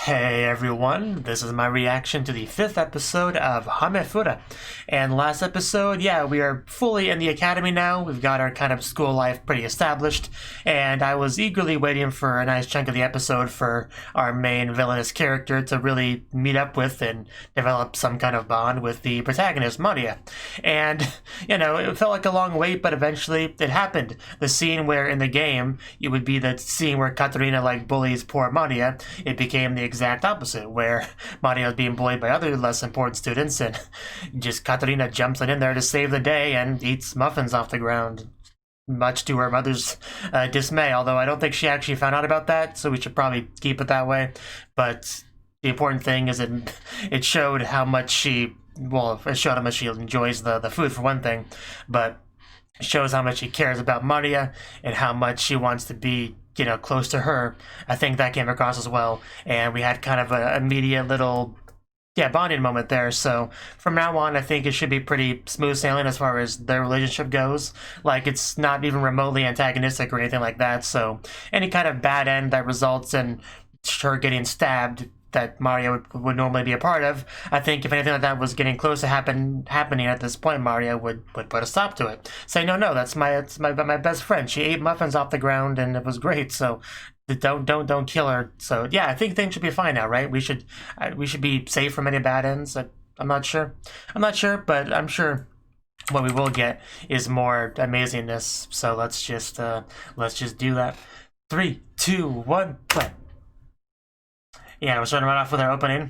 Hey everyone, this is my reaction to the 5th episode of Hamefura. And last episode, yeah, we are fully in the academy now. We've got our kind of school life pretty established. And I was eagerly waiting for a nice chunk of the episode for our main villainous character to really meet up with and develop some kind of bond with the protagonist, Maria. And, you know, it felt like a long wait, but eventually it happened. The scene where in the game, it would be the scene where Katarina, like, bullies poor Maria. It became the exact opposite, where Maria was being bullied by other less important students, and just Katarina jumps in there to save the day and eats muffins off the ground, much to her mother's dismay, although I don't think she actually found out about that, so we should probably keep it that way. But the important thing is it showed how much she, well, it showed how much she enjoys the food for one thing, but it shows how much she cares about Maria and how much she wants to be, you know, close to her. I think that came across as well, and we had kind of an immediate little, bonding moment there. So from now on, I think it should be pretty smooth sailing as far as their relationship goes. Like, it's not even remotely antagonistic or anything like that, so any kind of bad end that results in her getting stabbed that Maria would normally be a part of, I think if anything like that was getting close to happening at this point, Maria would put a stop to it. Say, no, that's my best friend. She ate muffins off the ground and it was great, so don't kill her. So yeah, I think things should be fine now, right? We should be safe from any bad ends. I'm not sure, but I'm sure what we will get is more amazingness. So let's just do that. 3, 2, 1, play. Yeah, we're starting right off with our opening.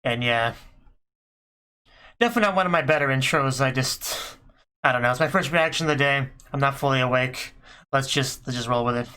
And yeah, definitely not one of my better intros. I don't know. It's my first reaction of the day. I'm not fully awake. Let's just roll with it.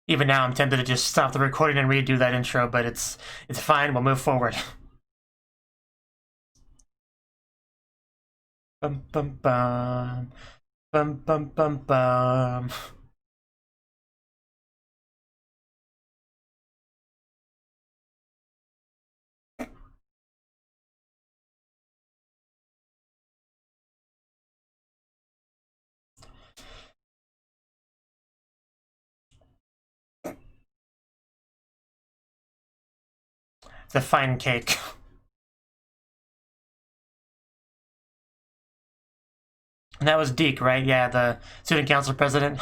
Even now, I'm tempted to just stop the recording and redo that intro, but it's fine. We'll move forward. Bum bum bum, bum bum bum bum. The fine cake. And that was Deke, right? Yeah, the student council president.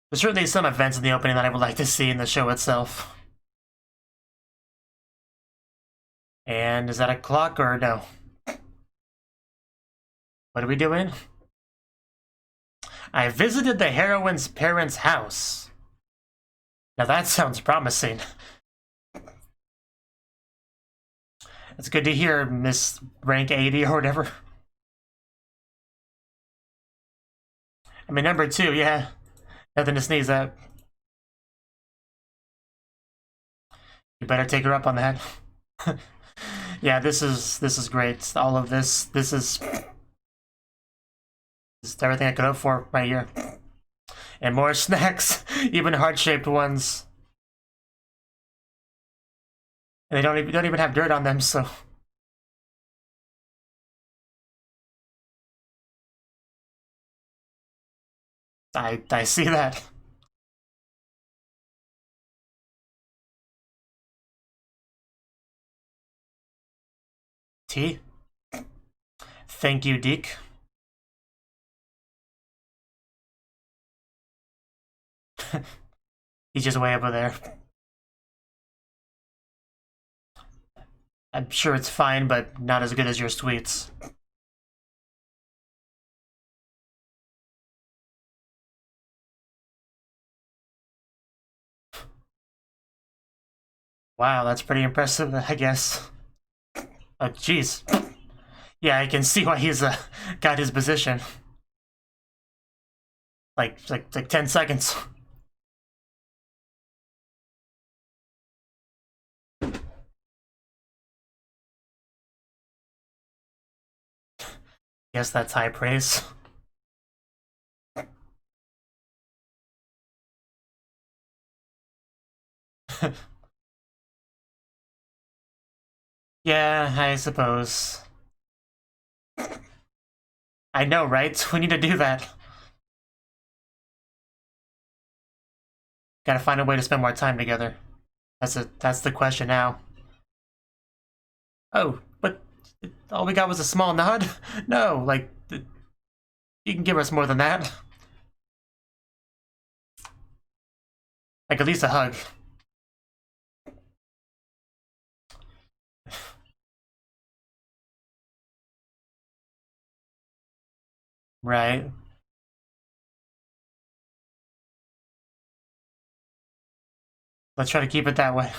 There's certainly some events in the opening that I would like to see in the show itself. And is that a clock or no? What are we doing? I visited the heroine's parents' house. Now that sounds promising. It's good to hear, Miss Rank 80 or whatever. I mean, number 2, yeah. Nothing to sneeze at. You better take her up on that. Yeah, this is great. All of this is everything I could hope for right here. And more snacks, even heart-shaped ones. And they don't even have dirt on them, so. I see that. Tea? Thank you, Deke. He's just way over there. I'm sure it's fine, but not as good as your sweets. Wow, that's pretty impressive, I guess. Oh, jeez. Yeah, I can see why he's got his position. Like 10 seconds. Guess that's high praise. Yeah, I suppose. I know, right? We need to do that. Gotta find a way to spend more time together. That's the question now. Oh, but all we got was a small nod? No, like, you can give us more than that. Like, at least a hug. Right. Let's try to keep it that way.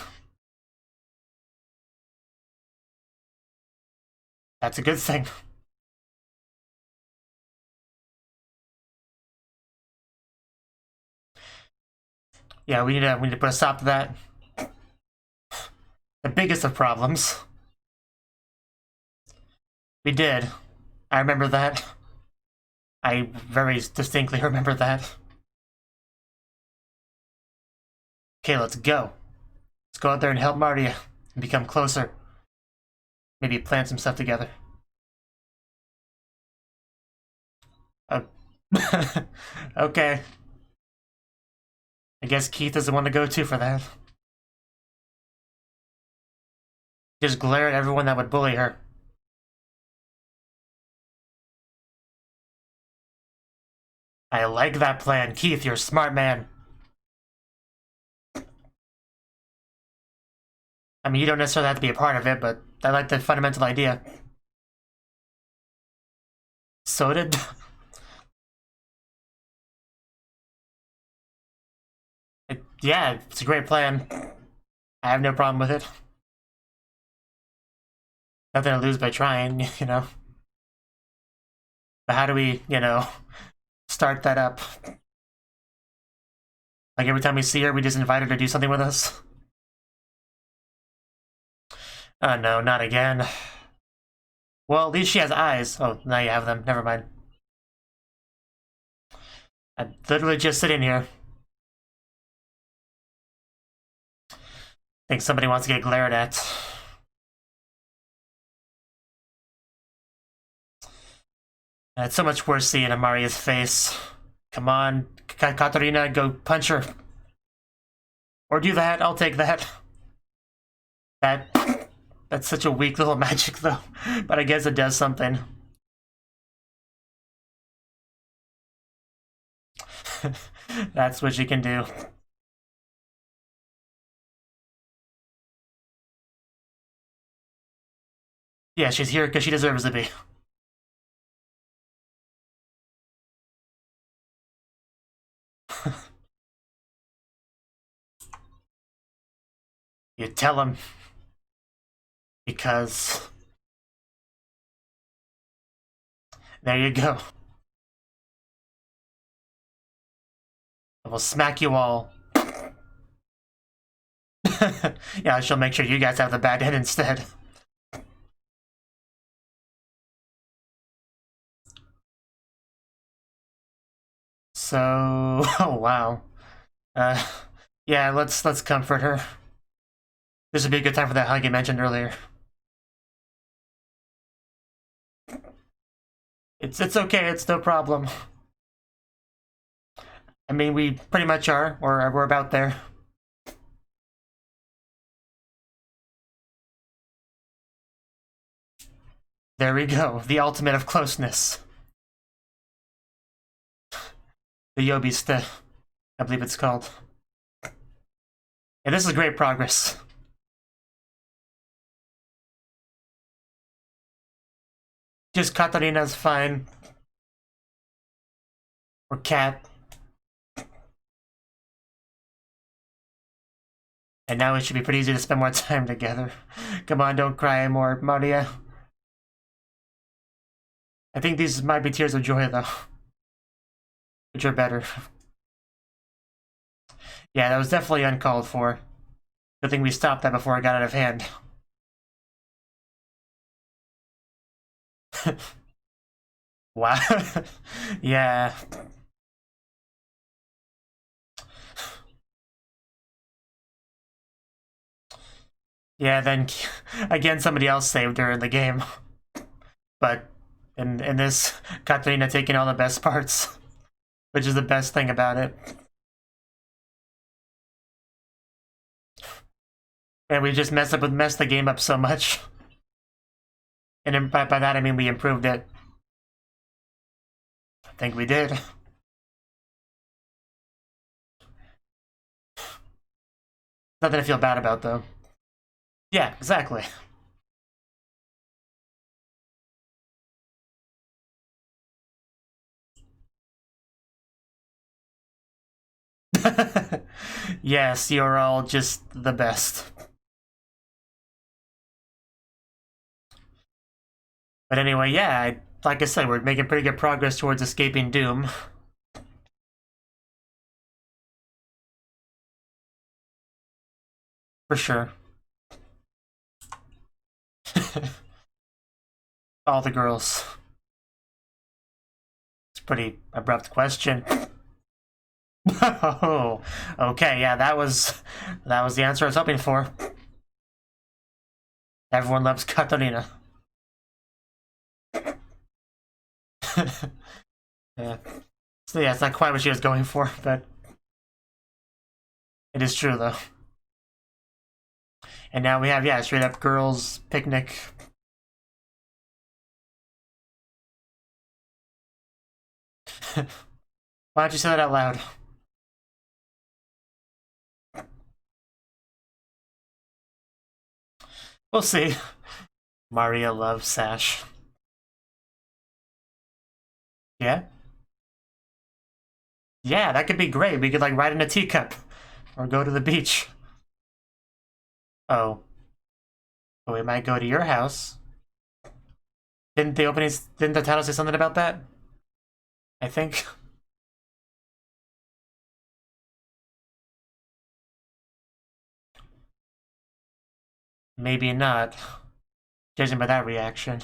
That's a good thing. Yeah, we need to put a stop to that. The biggest of problems. We did. I remember that. I very distinctly remember that. Okay, let's go. Let's go out there and help Maria and become closer. Maybe plan some stuff together. Okay. I guess Keith is the one to go to for that. Just glare at everyone that would bully her. I like that plan. Keith, you're a smart man. I mean, you don't necessarily have to be a part of it, but I like the fundamental idea. So did... yeah, it's a great plan. I have no problem with it. Nothing to lose by trying, you know. But how do we, you know, start that up? Like every time we see her, we just invite her to do something with us? Oh no, not again. Well, at least she has eyes. Oh, now you have them. Never mind. I'm literally just sitting here. Think somebody wants to get glared at. It's so much worse seeing Amaria's face. Come on, Katarina, go punch her. Or do that, I'll take that. That's such a weak little magic though, but I guess it does something. That's what you can do. Yeah, she's here because she deserves to be. You tell him. Because... there you go. I will smack you all. Yeah, she'll make sure you guys have the bad end instead. So... oh, wow. Yeah, let's comfort her. This would be a good time for that hug you mentioned earlier. It's okay, it's no problem. I mean, we pretty much are, or we're about there. There we go, the ultimate of closeness. The Yobiste, I believe it's called. And this is great progress. Just Katarina's fine. Or Cat. And now it should be pretty easy to spend more time together. Come on, don't cry anymore, Maria. I think these might be tears of joy, though. Which are better. Yeah, that was definitely uncalled for. Good thing we stopped that before it got out of hand. Wow. Yeah. Yeah, then again somebody else saved her in the game. But in this, Katarina taking all the best parts, which is the best thing about it. And we just messed the game up so much. And by that I mean we improved it. I think we did. Nothing to feel bad about, though. Yeah, exactly. Yes, you're all just the best. But anyway, yeah, like I said, we're making pretty good progress towards escaping Doom. For sure. All the girls. It's a pretty abrupt question. Oh, okay, yeah, that was the answer I was hoping for. Everyone loves Katarina. Yeah. So yeah, it's not quite what she was going for, but it is true though. And now we have, yeah, straight up girls picnic. Why don't you say that out loud? We'll see. Maria loves Sash. Yeah? Yeah, that could be great. We could, like, ride in a teacup. Or go to the beach. Oh. But we might go to your house. Didn't the title say something about that? I think. Maybe not. Judging by that reaction.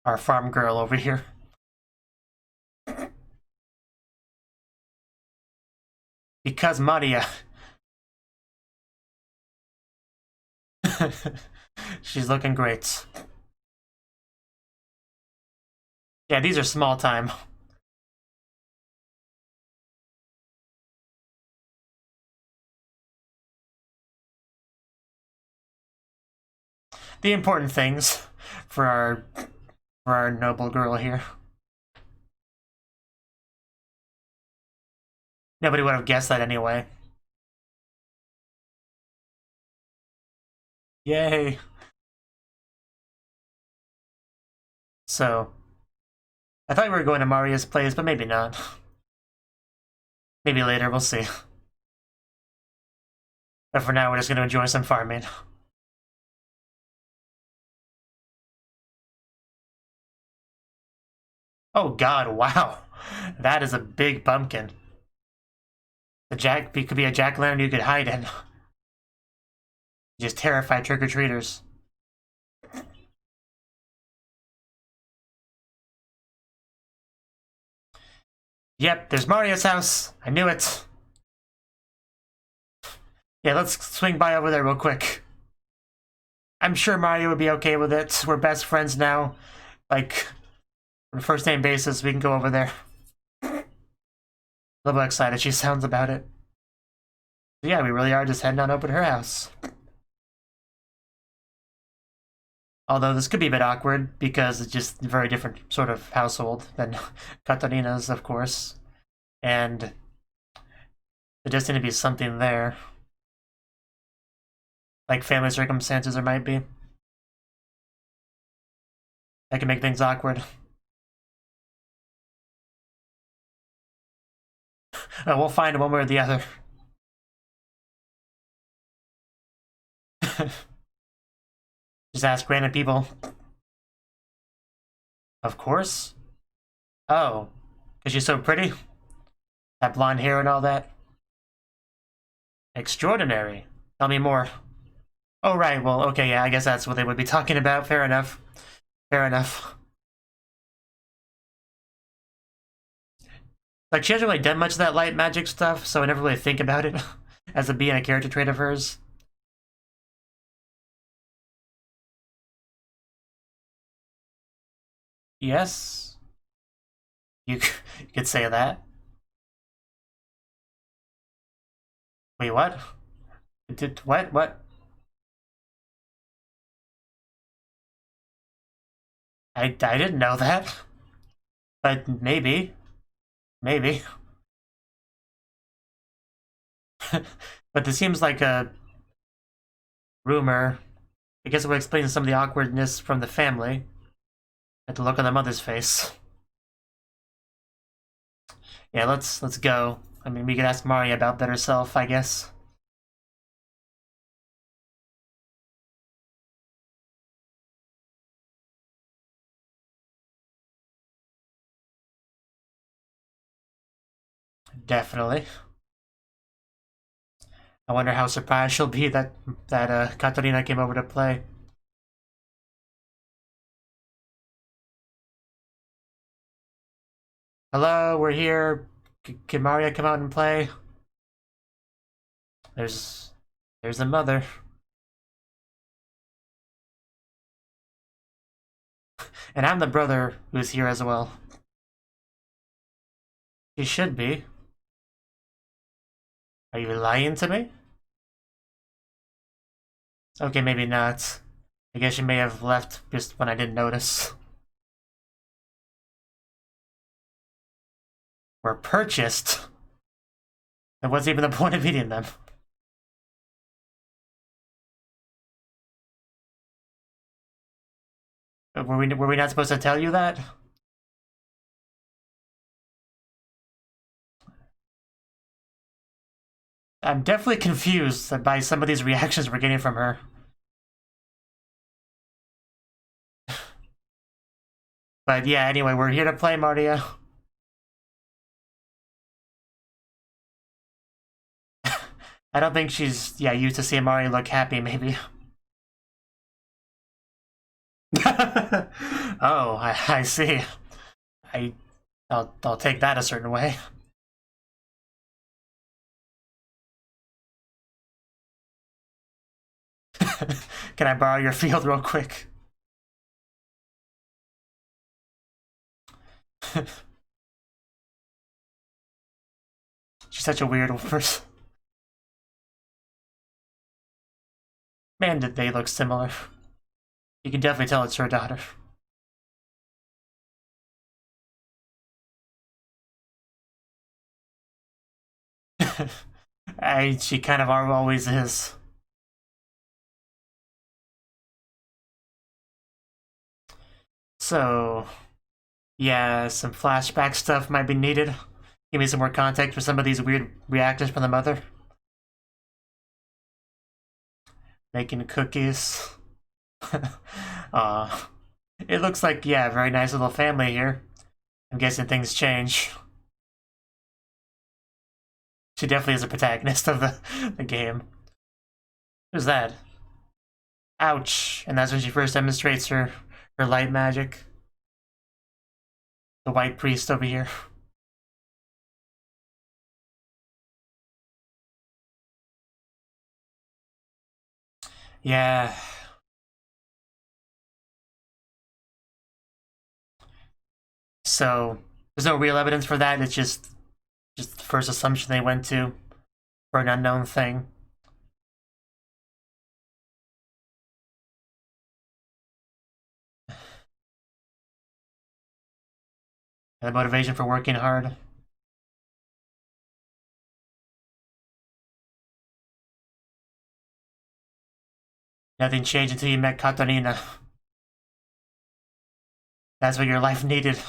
Our farm girl over here. Because Maria. She's looking great. Yeah, these are small time. The important things for our noble girl here. Nobody would have guessed that anyway. Yay. So, I thought we were going to Maria's place, but maybe not. Maybe later, we'll see. But for now, we're just going to enjoy some farming. Oh god, wow. That is a big pumpkin. It could be a jack-o'-lantern you could hide in. Just terrify trick-or-treaters. Yep, there's Maria's house. I knew it. Yeah, let's swing by over there real quick. I'm sure Mario would be okay with it. We're best friends now. Like, on a first name basis, we can go over there. A little bit excited she sounds about it. Yeah, we really are just heading on over to her house. Although this could be a bit awkward because it's just a very different sort of household than Katarina's, of course. And there just need to be something there. Like family circumstances there might be. That can make things awkward. We'll find one way or the other. Just ask random people. Of course. Oh, because she's so pretty? That blonde hair and all that? Extraordinary. Tell me more. Oh, right, well, okay, yeah, I guess that's what they would be talking about. Fair enough. Fair enough. Like, she hasn't really done much of that light magic stuff, so I never really think about it as being a character trait of hers. Yes. You could say that. Wait, what? What? What? I didn't know that. But maybe. Maybe. But this seems like a rumor. I guess it would explain some of the awkwardness from the family. At the look on the mother's face. Yeah, let's go. I mean, we could ask Mari about that herself, I guess. Definitely. I wonder how surprised she'll be that Katarina came over to play. Hello, we're here. Can Maria come out and play? There's the mother. And I'm the brother who's here as well. He should be. Are you lying to me? Okay, maybe not. I guess you may have left just when I didn't notice. Were purchased? And what's even the point of eating them? Were we not supposed to tell you that? I'm definitely confused by some of these reactions we're getting from her. But yeah, anyway, we're here to play Mario. I don't think she's, used to seeing Mario look happy, maybe. Oh, I see. I'll take that a certain way. Can I borrow your field real quick? She's such a weird person. Man, did they look similar. You can definitely tell it's her daughter. She kind of always is. So, yeah, some flashback stuff might be needed. Give me some more context for some of these weird reactions from the mother. Making cookies. It looks like, yeah, a very nice little family here. I'm guessing things change. She definitely is a protagonist of the game. Who's that? Ouch. And that's when she first demonstrates her light magic. The white priest over here. Yeah. So there's no real evidence for that. It's just the first assumption they went to for an unknown thing. And the motivation for working hard. Nothing changed until you met Katarina. That's what your life needed.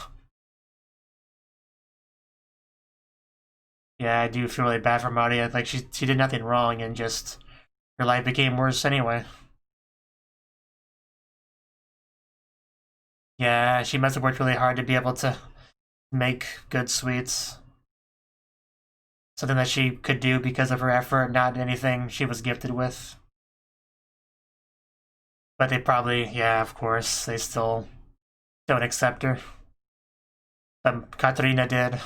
Yeah, I do feel really bad for Maria. Like, she did nothing wrong, and just her life became worse anyway. Yeah, she must have worked really hard to be able to make good sweets. something that she could do because of her effort, not anything she was gifted with. But they probably, yeah, of course, they still don't accept her. But Katarina did.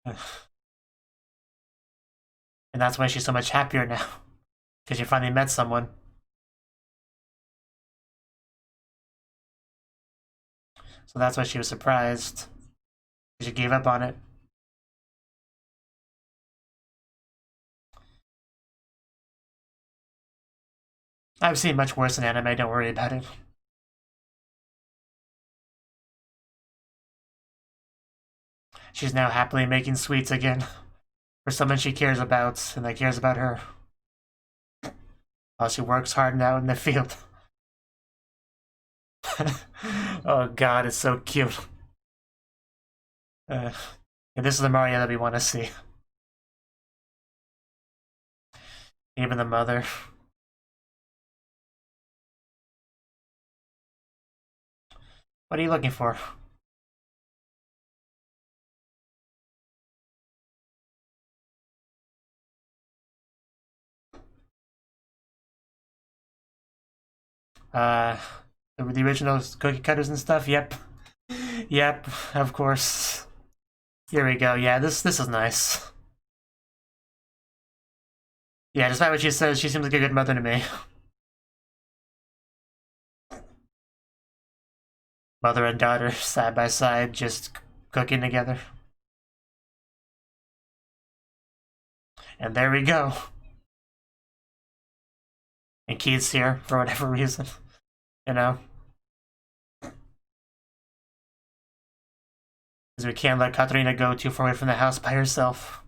And that's why she's so much happier now. Because she finally met someone. So that's why she was surprised. She gave up on it. I've seen much worse in anime, don't worry about it. She's now happily making sweets again. For someone she cares about, and that cares about her. While she works hard now in the field. Oh god, it's so cute. Yeah, this is the Mario that we want to see. Even the mother. What are you looking for? The original cookie cutters and stuff? Yep. Yep, of course. Here we go. Yeah, this is nice. Yeah, despite what she says, she seems like a good mother to me. Mother and daughter, side by side, just cooking together. And there we go. And Keith's here for whatever reason. You know? Because we can't let Katarina go too far away from the house by herself.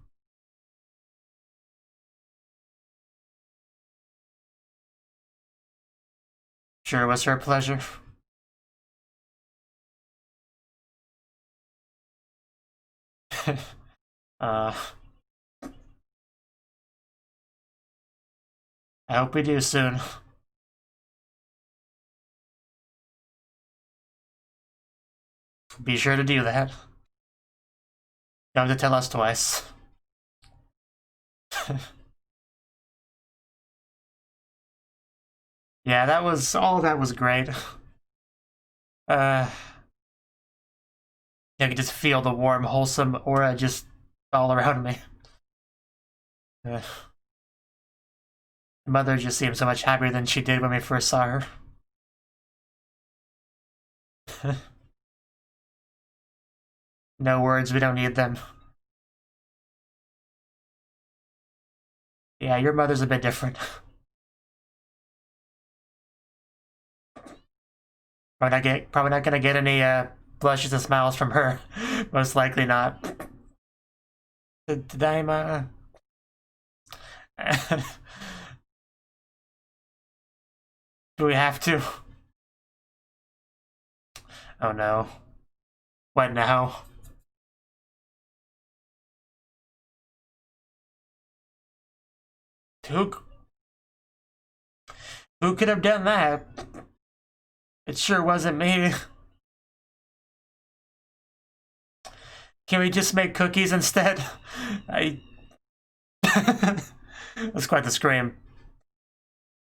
Sure, it was her pleasure. I hope we do soon. Be sure to do that. Don't have to tell us twice. Yeah, that was great. I could just feel the warm, wholesome aura just all around me. Mother just seemed so much happier than she did when we first saw her. No words, we don't need them. Yeah, your mother's a bit different. Probably not gonna get any blushes and smiles from her. Most likely not. Tadaima. Do we have to? Oh no. What now? Who could have done that? It sure wasn't me. Can we just make cookies instead? That's quite the scream.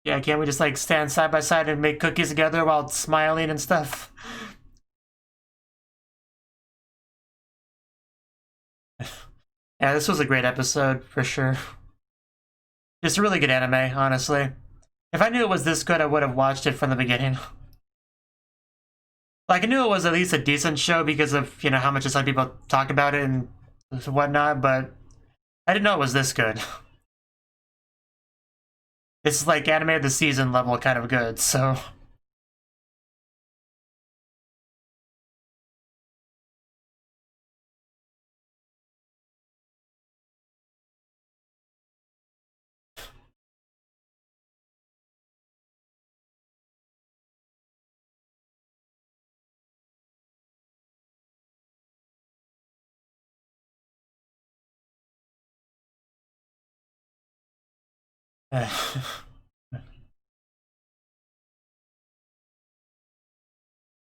Yeah, can't we just like stand side by side and make cookies together while smiling and stuff? Yeah, this was a great episode for sure. Just a really good anime, honestly. If I knew it was this good, I would have watched it from the beginning. Like, I knew it was at least a decent show because of, you know, how much some people talk about it and whatnot, but I didn't know it was this good. It's like anime of the season level kind of good, so...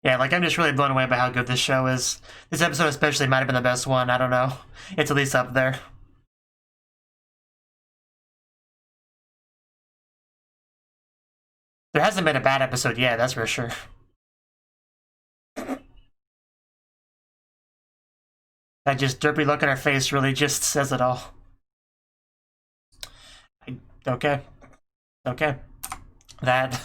Yeah, like I'm just really blown away by how good this show is. This episode especially might have been the best one. I don't know. It's at least up there. There hasn't been a bad episode yet, that's for sure. That just derpy look on her face really just says it all. Okay. Okay. That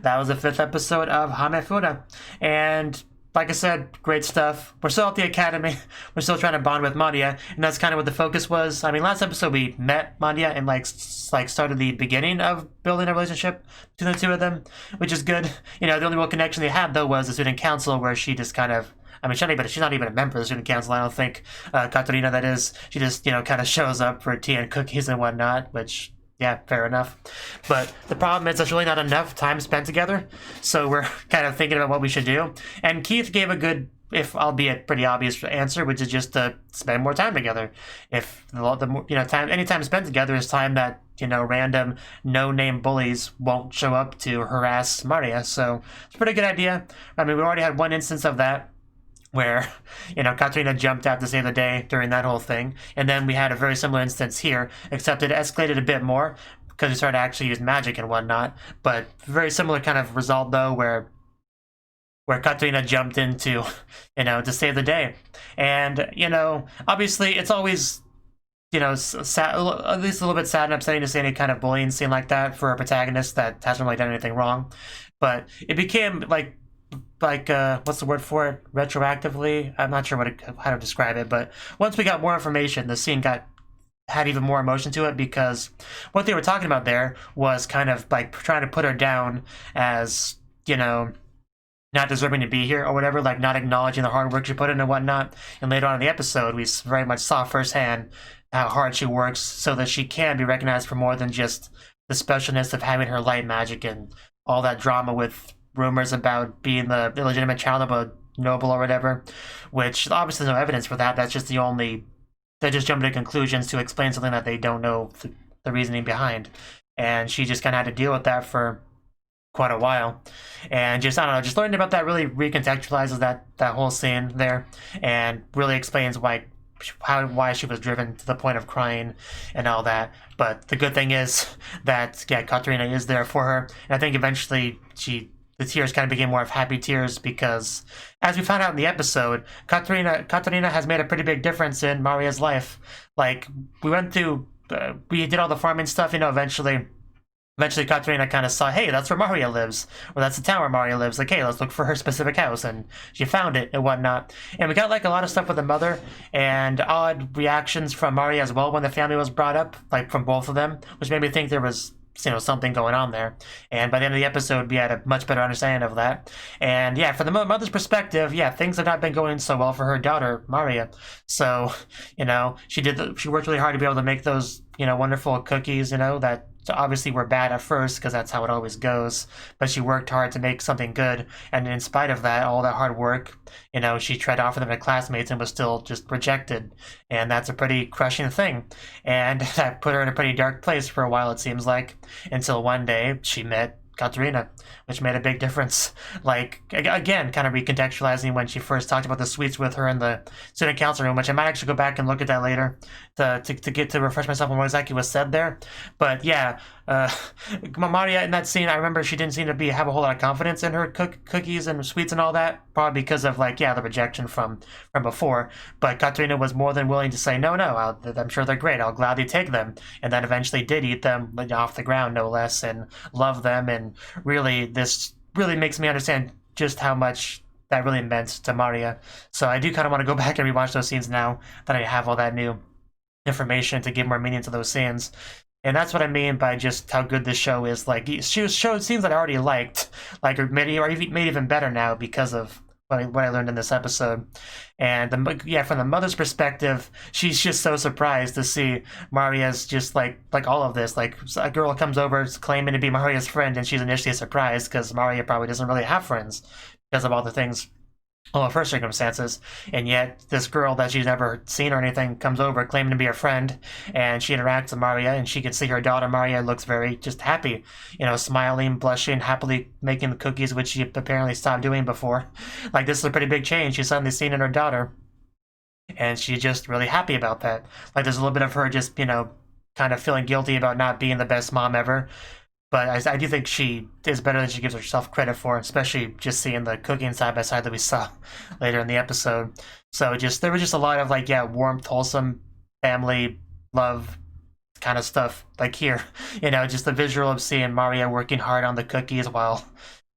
was the 5th episode of Hamefura. And like I said, great stuff. We're still at the academy. We're still trying to bond with Maria, and that's kind of what the focus was. I mean, last episode we met Maria and like started the beginning of building a relationship between the two of them, which is good. You know, the only real connection they had though was the student council, where she just kind of. I mean, she's not even a member of the student council, I don't think. Katarina, that is. She just, you know, kind of shows up for tea and cookies and whatnot, which, yeah, fair enough. But the problem is there's really not enough time spent together, so we're kind of thinking about what we should do. And Keith gave a good, if albeit pretty obvious answer, which is just to spend more time together. If any time spent together is time that, you know, random no-name bullies won't show up to harass Maria. So it's a pretty good idea. I mean, we already had one instance of that, where, you know, Katarina jumped out to save the day during that whole thing. And then we had a very similar instance here, except it escalated a bit more because we started to actually use magic and whatnot. But very similar kind of result, though, where Katarina jumped into, you know, to save the day. And, you know, obviously it's always, you know, sad, at least a little bit sad and upsetting to see any kind of bullying scene like that for a protagonist that hasn't really done anything wrong. But it became, like what's the word for it? Retroactively? I'm not sure how to describe it, but once we got more information, the scene had even more emotion to it, because what they were talking about there was kind of like trying to put her down as, you know, not deserving to be here or whatever, like not acknowledging the hard work she put in and whatnot. And later on in the episode, we very much saw firsthand how hard she works so that she can be recognized for more than just the specialness of having her light magic and all that drama with rumors about being the illegitimate child of a noble or whatever, which obviously there's no evidence for that. That's just they just jump to conclusions to explain something that they don't know the reasoning behind. And she just kind of had to deal with that for quite a while. And just, I don't know, just learning about that really recontextualizes that whole scene there, and really explains why she was driven to the point of crying and all that. But the good thing is that, yeah, Katarina is there for her. And I think eventually the tears kind of became more of happy tears, because, as we found out in the episode, Katarina has made a pretty big difference in Maria's life. Like, we went through, we did all the farming stuff, you know, eventually Katarina kind of saw, hey, that's where Maria lives, or that's the town where Maria lives. Like, hey, let's look for her specific house, and she found it and whatnot. And we got like a lot of stuff with the mother, and odd reactions from Maria as well when the family was brought up, like from both of them, which made me think there was, you know, something going on there. And by the end of the episode, we had a much better understanding of that. And yeah, from the mother's perspective, yeah, things have not been going so well for her daughter Maria. So, you know, she worked really hard to be able to make those, you know, wonderful cookies, you know, that obviously were bad at first, because that's how it always goes, but she worked hard to make something good. And in spite of that, all that hard work, you know, she tried to offer them to classmates and was still just rejected. And that's a pretty crushing thing, and that put her in a pretty dark place for a while, it seems like, until one day she met Katarina, which made a big difference. Like, again, kind of recontextualizing when she first talked about the sweets with her in the student council room, which I might actually go back and look at that later to get to refresh myself on what exactly was said there. But yeah, Maria in that scene, I remember she didn't seem to have a whole lot of confidence in her cookies and sweets and all that, probably because of, like, yeah, the rejection from before. But Katarina was more than willing to say, no, I'm sure they're great, I'll gladly take them, and then eventually did eat them off the ground, no less, and love them. And really, this really makes me understand just how much that really meant to Maria. So I do kind of want to go back and rewatch those scenes now that I have all that new information to give more meaning to those scenes. And that's what I mean by just how good this show is. Like, showed scenes that I already liked, like, or made even better now because of what I learned in this episode. And from the mother's perspective, she's just so surprised to see Maria's just like all of this. Like, a girl comes over claiming to be Maria's friend, and she's initially surprised because Maria probably doesn't really have friends because of all the things all of her circumstances, and yet this girl that she's never seen or anything comes over claiming to be her friend, and she interacts with Maria, and she can see her daughter Maria looks very just happy, smiling, blushing, happily making the cookies, which she apparently stopped doing before. Like, this is a pretty big change she's suddenly seen in her daughter, and she's just really happy about that. Like, there's a little bit of her just, kind of feeling guilty about not being the best mom ever, but I do think she is better than she gives herself credit for, especially just seeing the cooking side by side that we saw later in the episode. So there was just a lot of warmth, wholesome family love kind of stuff here. Just the visual of seeing Maria working hard on the cookies while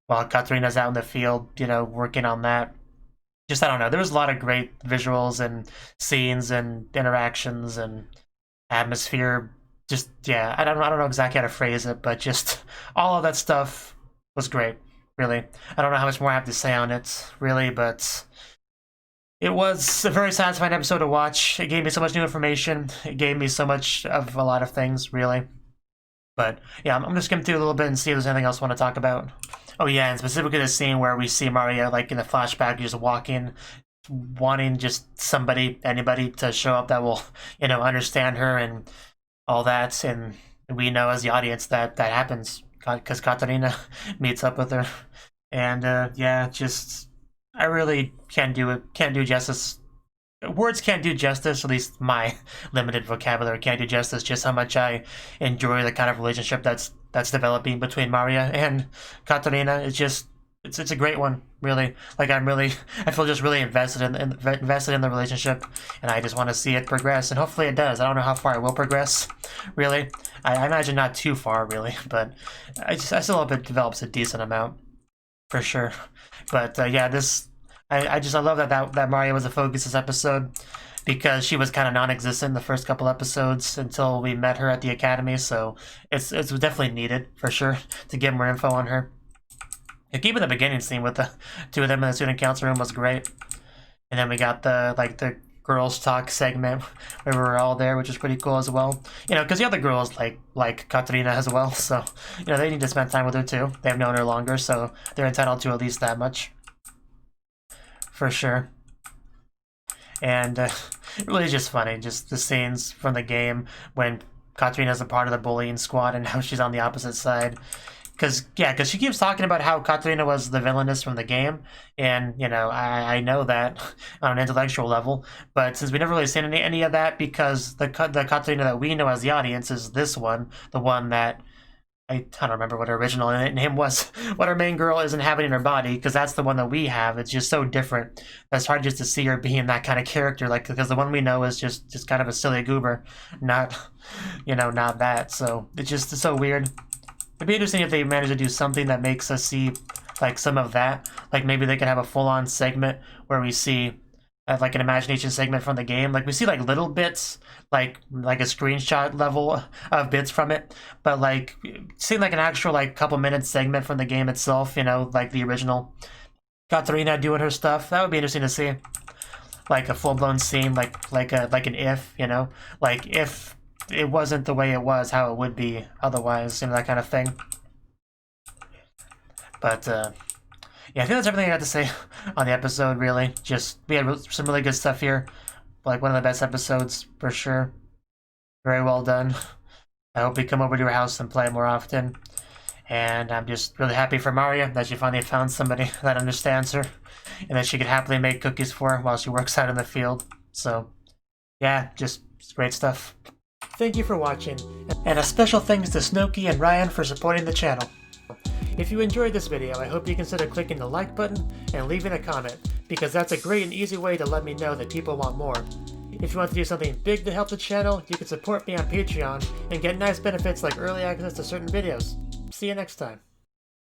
Katarina's out in the field, working on that. Just, I don't know, there was a lot of great visuals and scenes and interactions and atmosphere. Just, yeah, I don't know exactly how to phrase it, but just all of that stuff was great, really. I don't know how much more I have to say on it, really, but it was a very satisfying episode to watch. It gave me so much new information. It gave me so much of a lot of things, really. But, yeah, I'm just going to skim through a little bit and see if there's anything else I want to talk about. Oh, yeah, and specifically the scene where we see Maria, in the flashback, just walking, wanting just anybody to show up that will, understand her and all that, and we know as the audience that happens because Katarina meets up with her, and yeah, just I really can't do justice. Words can't do justice, at least my limited vocabulary can't do justice, just how much I enjoy the kind of relationship that's developing between Maria and Katarina. It's a great one, really. I feel just really invested in the relationship, and I just want to see it progress, and hopefully it does. I don't know how far it will progress, really. I imagine not too far, really, but I still hope it develops a decent amount, for sure. But yeah, I love that Maria was the focus this episode, because she was kind of non-existent in the first couple episodes until we met her at the academy, so it's definitely needed, for sure, to get more info on her. Even the beginning scene with the two of them in the student council room was great. And then we got the girls talk segment where we were all there, which was pretty cool as well. Because the other girls like Katarina as well, so they need to spend time with her too. They've known her longer, so they're entitled to at least that much, for sure. And it really is just funny, just the scenes from the game when Katarina's a part of the bullying squad and now she's on the opposite side. Because she keeps talking about how Katarina was the villainess from the game, and, I know that on an intellectual level, but since we never really seen any of that, because the Katarina that we know as the audience is this one, the one that, I don't remember what her original name was, what our main girl is inhabiting her body, because that's the one that we have. It's just so different. It's hard just to see her being that kind of character, because the one we know is just kind of a silly goober, not that, so it's so weird. It'd be interesting if they manage to do something that makes us see, some of that. Maybe they could have a full-on segment where we see, an imagination segment from the game. We see, little bits, like a screenshot level of bits from it. But, seeing, an actual, couple minute segment from the game itself, the original Katarina doing her stuff, that would be interesting to see. A full-blown scene, like an if, if it wasn't the way it was, how it would be otherwise, that kind of thing. But yeah, I think that's everything I got to say on the episode, really. We had some really good stuff here, one of the best episodes for sure. Very well done. I hope we come over to her house and play more often, and I'm just really happy for Maria that she finally found somebody that understands her and that she could happily make cookies for her while she works out in the field. So yeah, just great stuff. Thank you for watching, and a special thanks to Cnouki and Ryan for supporting the channel. If you enjoyed this video, I hope you consider clicking the like button and leaving a comment, because that's a great and easy way to let me know that people want more. If you want to do something big to help the channel, you can support me on Patreon and get nice benefits like early access to certain videos. See you next time.